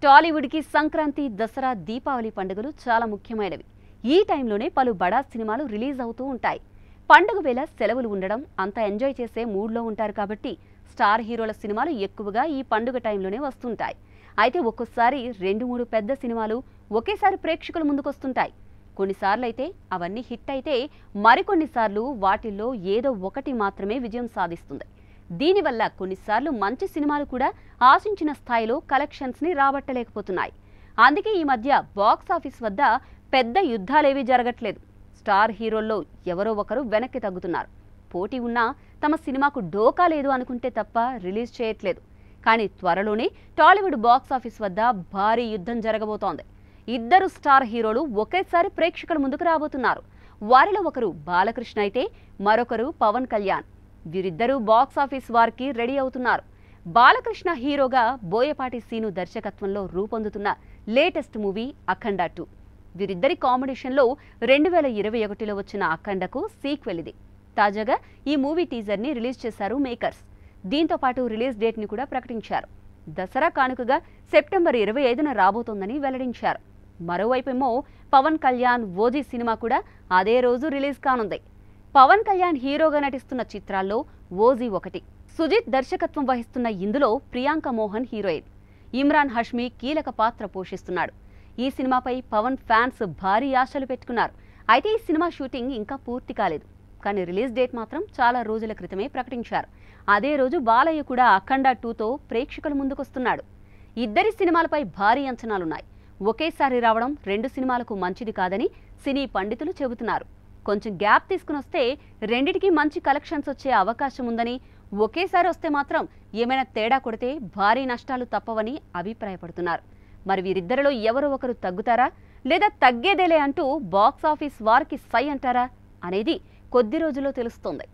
టాలీవుడ్కి సంక్రాంతి, దసరా, దీపావళి పండుగలు చాలా ముఖ్యమైనవి. ఈ టైంలోనే పలు బడా సినిమాలు రిలీజ్ అవుతూ ఉంటాయి. పండుగ వేళ సెలవులు ఉండడం, అంతా ఎంజాయ్ చేసే మూడ్లో ఉంటారు కాబట్టి స్టార్ హీరోల సినిమాలు ఎక్కువగా ఈ పండుగ టైంలోనే వస్తుంటాయి. అయితే ఒక్కోసారి 2-3 పెద్ద సినిమాలు ఒకేసారి ప్రేక్షకుల ముందుకొస్తుంటాయి. కొన్నిసార్లు అయితే అవన్నీ హిట్ అయితే మరికొన్నిసార్లు వాటిల్లో ఏదో ఒకటి మాత్రమే విజయం సాధిస్తుంది. దీనివల్ల కొన్నిసార్లు మంచి సినిమాలు కూడా ఆశించిన స్థాయిలో కలెక్షన్స్ని రాబట్టలేకపోతున్నాయి. అందుకే ఈ మధ్య బాక్స్ ఆఫీస్ వద్ద పెద్ద యుద్ధాలేవీ జరగట్లేదు. స్టార్ హీరోల్లో ఎవరో ఒకరు వెనక్కి తగ్గుతున్నారు. పోటీ ఉన్నా తమ సినిమాకు డోకా లేదు అనుకుంటే తప్ప రిలీజ్ చేయట్లేదు. కానీ త్వరలోనే టాలీవుడ్ బాక్స్ ఆఫీస్ వద్ద భారీ యుద్ధం జరగబోతోంది. ఇద్దరు స్టార్ హీరోలు ఒకేసారి ప్రేక్షకుల ముందుకు రాబోతున్నారు. వారిలో ఒకరు బాలకృష్ణ అయితే మరొకరు పవన్ కళ్యాణ్. వీరిద్దరూ బాక్స్ ఆఫీస్ వారికి రెడీ అవుతున్నారు. బాలకృష్ణ హీరోగా బోయపాటి సీను దర్శకత్వంలో రూపొందుతున్న లేటెస్ట్ మూవీ అఖండ 2. వీరిద్దరి కాంబినేషన్లో 2021లో వచ్చిన అఖండకు సీక్వెల్ ఇది. తాజాగా ఈ మూవీ టీజర్ని రిలీజ్ చేశారు మేకర్స్. దీంతో పాటు రిలీజ్ డేట్ని కూడా ప్రకటించారు. దసరా కానుకగా సెప్టెంబర్ 25న రాబోతోందని వెల్లడించారు. మరోవైపేమో పవన్ కళ్యాణ్ ఓజీ సినిమా కూడా అదే రోజు రిలీజ్ కానుంది. పవన్ కళ్యాణ్ హీరోగా నటిస్తున్న చిత్రాల్లో ఓజీ ఒకటి. సుజిత్ దర్శకత్వం వహిస్తున్న ఇందులో ప్రియాంక మోహన్ హీరోయిన్. ఇమ్రాన్ హష్మీ కీలక పాత్ర పోషిస్తున్నాడు. ఈ సినిమాపై పవన్ ఫ్యాన్స్ భారీ ఆశలు పెట్టుకున్నారు. అయితే ఈ సినిమా షూటింగ్ ఇంకా పూర్తి కాలేదు. కానీ రిలీజ్ డేట్ మాత్రం చాలా రోజుల క్రితమే ప్రకటించారు. అదే రోజు బాలయ్య కూడా అఖండ 2తో ప్రేక్షకుల ముందుకొస్తున్నాడు. ఇద్దరి సినిమాలపై భారీ అంచనాలున్నాయి. ఒకేసారి రావడం 2 సినిమాలకు మంచిది కాదని సినీ పండితులు చెబుతున్నారు. కొంచెం గ్యాప్ తీసుకుని వస్తే రెండిటికి మంచి కలెక్షన్స్ వచ్చే అవకాశం ఉందని, ఒకేసారి వస్తే మాత్రం ఏమైనా తేడా కొడితే భారీ నష్టాలు తప్పవని అభిప్రాయపడుతున్నారు. మరి వీరిద్దరిలో ఎవరో ఒకరు తగ్గుతారా లేదా తగ్గేదేలే అంటూ బాక్స్ ఆఫీస్ వారికి సై అంటారా అనేది కొద్ది రోజుల్లో తెలుస్తోంది.